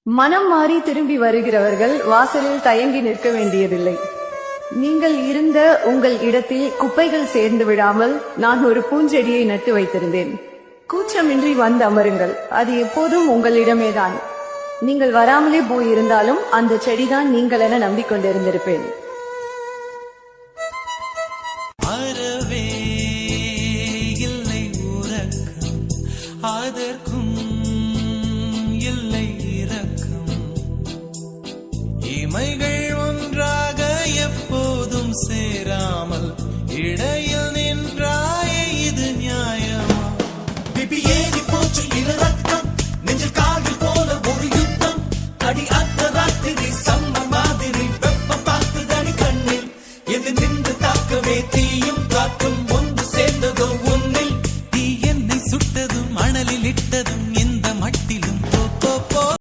மனம் மாறி திரும்பி வருகிறவர்கள் வாசலில் தயங்கி நிற்க வேண்டியதில்லை. நீங்கள் இருந்த உங்கள் இடத்தில் குப்பைகள் சேர்ந்து விடாமல் நான் ஒரு பூஞ்செடியை நட்டு வைத்திருந்தேன். கூச்சமின்றி வந்து அமருங்கள், அது எப்போதும் உங்களிடமேதான். நீங்கள் வராமலே போயிருந்தாலும் அந்த செடிதான் நீங்கள் என நம்பிக்கொண்டிருந்திருப்பேன்.